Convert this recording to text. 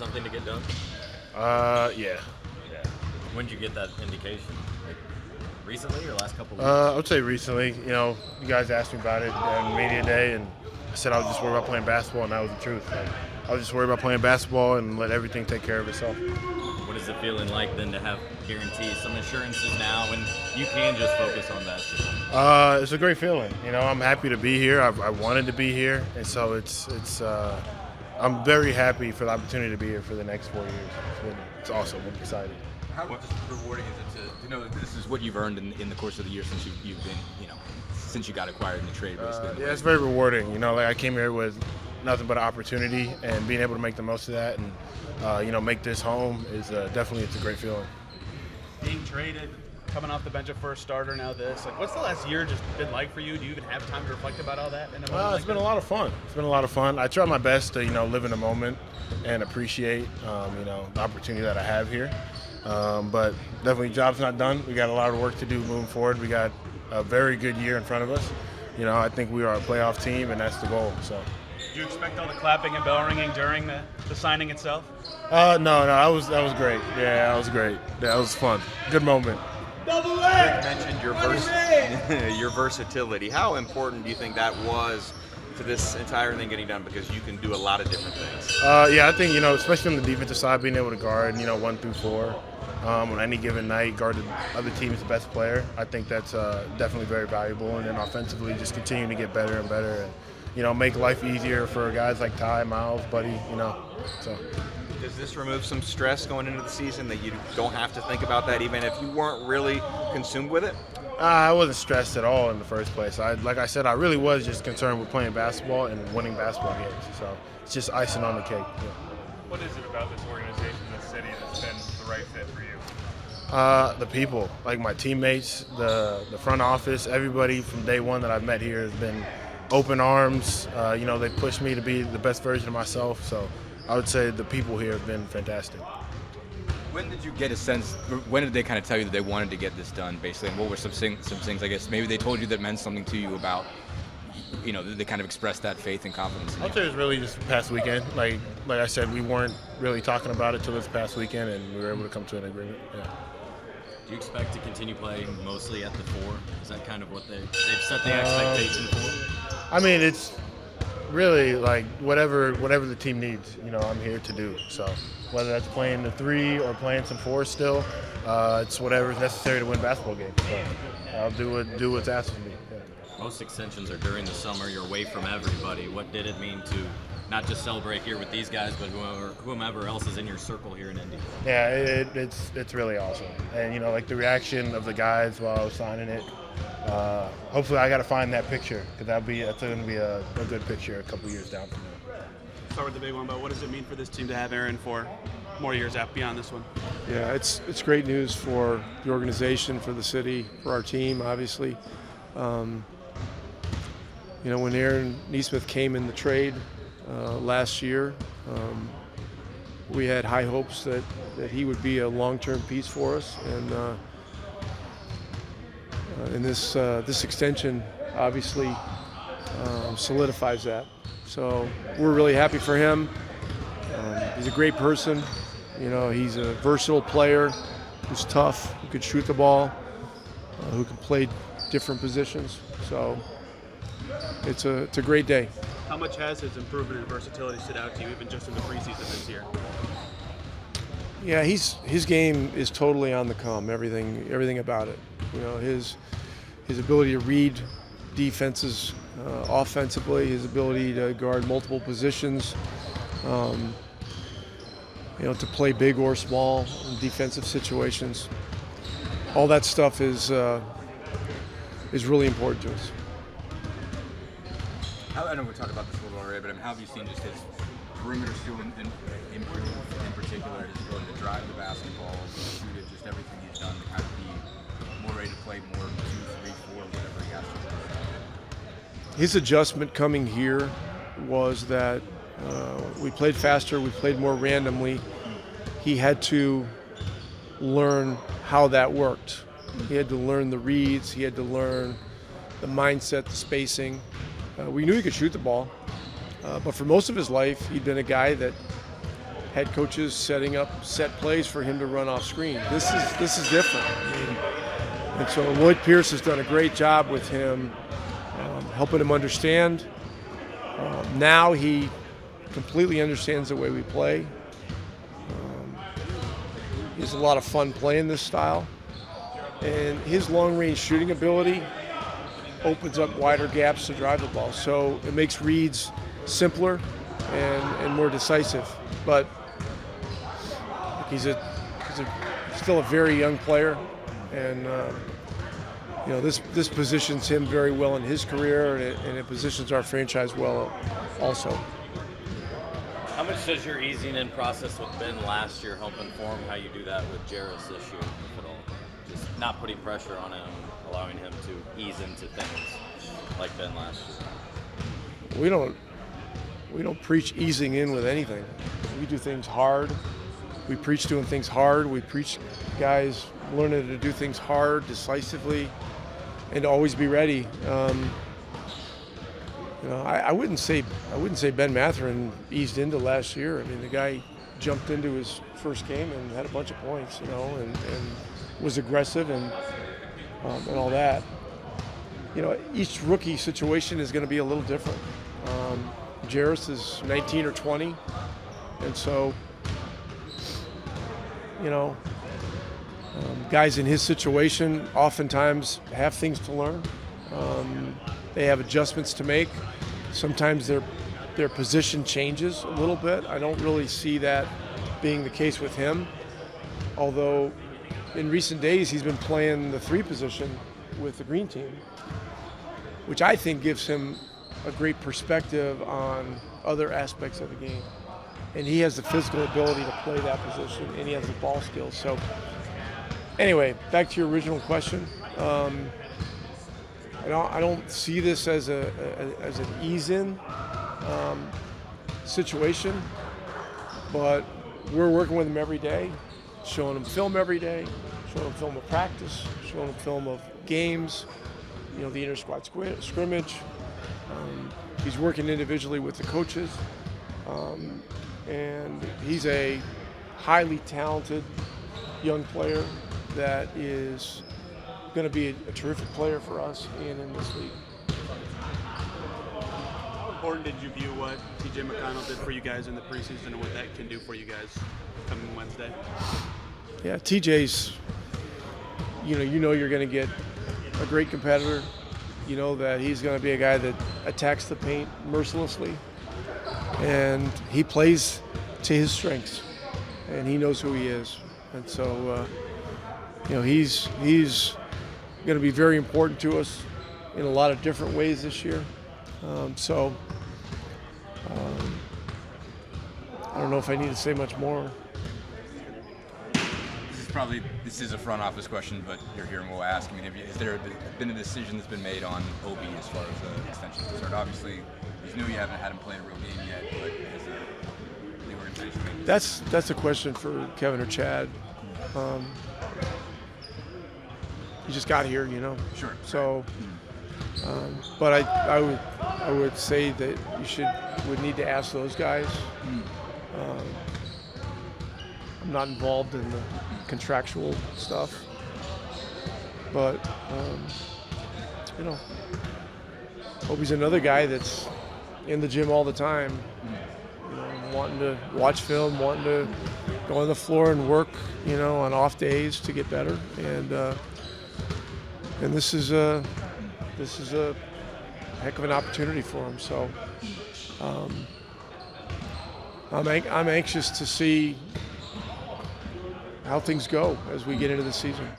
something to get done? Yeah. When did you get that indication? Like recently or last couple of weeks? I would say recently. You know, you guys asked me about it on media day, and I said I was just worried about playing basketball, and that was the truth. Like, I was just worried about playing basketball and let everything take care of itself. What is it feeling like then to have guarantees, some assurances now, and you can just focus on basketball? It's a great feeling. You know, I'm happy to be here. I wanted to be here, and so I'm very happy for the opportunity to be here for the next 4 years. It's awesome. I'm excited. How rewarding is it to know that this is what you've earned in the course of the year since you've been, since you got acquired in the trade, basically? Yeah, it's very rewarding. You know, like I came here with nothing but an opportunity, and being able to make the most of that and, make this home is definitely, it's a great feeling. Being traded, coming off the bench at first starter, now this. Like, what's the last year just been like for you? Do you even have time to reflect about all that? It's been a lot of fun. It's been a lot of fun. I try my best to, live in the moment and appreciate, the opportunity that I have here. But definitely, job's not done. We got a lot of work to do moving forward. We got a very good year in front of us. I think we are a playoff team, and that's the goal. So. Did you expect all the clapping and bell ringing during the signing itself? No, that was great. Yeah, that was great. That was fun. Good moment. Rick mentioned your versatility. How important do you think that was to this entire thing getting done? Because you can do a lot of different things. Yeah, I think, especially on the defensive side, being able to guard, 1 through 4 on any given night, guard the other team's best player. I think that's definitely very valuable. And then offensively, just continue to get better and better and, make life easier for guys like Ty, Miles, Buddy, so. Does this remove some stress going into the season that you don't have to think about that even if you weren't really consumed with it? I wasn't stressed at all in the first place. Like I said, I really was just concerned with playing basketball and winning basketball games. So it's just icing on the cake. Yeah. What is it about this organization, this city, that's been the right fit for you? The people, like my teammates, the front office, everybody from day one that I've met here has been open arms. They pushed me to be the best version of myself. So I would say the people here have been fantastic. When did you get a sense, when did they kind of tell you that they wanted to get this done, basically? And what were some things, I guess, maybe they told you that meant something to you about, they kind of expressed that faith and confidence in you? I'd say it was really just the past weekend. Like I said, we weren't really talking about it till this past weekend, and we were able to come to an agreement. Yeah. Do you expect to continue playing mostly at the 4? Is that kind of what they've set the expectation for? I mean, it's really like whatever the team needs, I'm here to do. So whether that's playing the 3 or playing some 4 still, it's whatever's necessary to win basketball games. So I'll do what's asked of me. Yeah. Most extensions are during the summer. You're away from everybody. What did it mean to not just celebrate here with these guys, but whomever else is in your circle here in Indy? Yeah, it's really awesome. And like the reaction of the guys while I was signing it. Hopefully, I got to find that picture because that's going to be a good picture a couple years down from now. Start with the big one, but what does it mean for this team to have Aaron for more years out beyond this one? Yeah, it's great news for the organization, for the city, for our team, obviously. When Aaron Nesmith came in the trade last year, we had high hopes that he would be a long-term piece for us, and this extension obviously solidifies that. So we're really happy for him. He's a great person. He's a versatile player who's tough, who can shoot the ball, who can play different positions. So it's a great day. How much has his improvement and versatility stood out to you, even just in the preseason this year? Yeah, his game is totally on the come. Everything about it. His ability to read defenses offensively, his ability to guard multiple positions, to play big or small in defensive situations. All that stuff is really important to us. I know we talked about this a little already, but how have you seen just his perimeter shooting improve in particular, his ability to drive the basketball, shoot it, just everything he's done to kind of be more ready to play more 2, 3, 4, whatever he has to do? His adjustment coming here was that we played faster, we played more randomly. He had to learn how that worked. He had to learn the reads, he had to learn the mindset, the spacing. We knew he could shoot the ball, but for most of his life, he'd been a guy that head coaches setting up set plays for him to run off screen. This is different. I mean, and so Lloyd Pierce has done a great job with him, helping him understand. Now he completely understands the way we play. He has a lot of fun playing this style. And his long-range shooting ability opens up wider gaps to drive the ball. So it makes reads simpler and more decisive. But he's still a very young player, and this positions him very well in his career, and it positions our franchise well also. How much does your easing in process with Ben last year help inform how you do that with Jarris this year, if at all? Just not putting pressure on him, allowing him to ease into things like Ben last year. We don't preach easing in with anything. We do things hard. We preach doing things hard. We preach guys learning to do things hard, decisively, and to always be ready. I wouldn't say Ben Mathurin eased into last year. I mean, the guy jumped into his first game and had a bunch of points, and was aggressive and all that. Each rookie situation is going to be a little different. Jarris is 19 or 20, and so guys in his situation oftentimes have things to learn. They have adjustments to make. Sometimes their position changes a little bit. I don't really see that being the case with him, although in recent days he's been playing the 3 position with the green team, which I think gives him a great perspective on other aspects of the game. And he has the physical ability to play that position, and he has the ball skills. So anyway, back to your original question. I don't see this as an ease-in situation, but we're working with him every day, showing him film every day, showing him film of practice, showing him film of games, the inter-squad scrimmage. He's working individually with the coaches, and he's a highly talented young player that is going to be a terrific player for us and in this league. How important did you view what TJ McConnell did for you guys in the preseason and what that can do for you guys coming Wednesday? Yeah, TJ's, you're going to get a great competitor. You know that he's going to be a guy that attacks the paint mercilessly, and he plays to his strengths, and he knows who he is. And so, he's going to be very important to us in a lot of different ways this year. I don't know if I need to say much more. This is a front office question, but you're here and we'll ask. I mean, has there been a decision that's been made on Obi as far as the extension is concerned? Obviously, you know you haven't had him play a real game yet, but has the organization made That's a question for Kevin or Chad. He just got here, Sure. So, but I would say that you would need to ask those guys. I'm not involved in the contractual stuff, but Obi's another guy that's in the gym all the time, wanting to watch film, wanting to go on the floor and work, on off days to get better, and this is a heck of an opportunity for him. So I'm anxious to see how things go as we get into the season.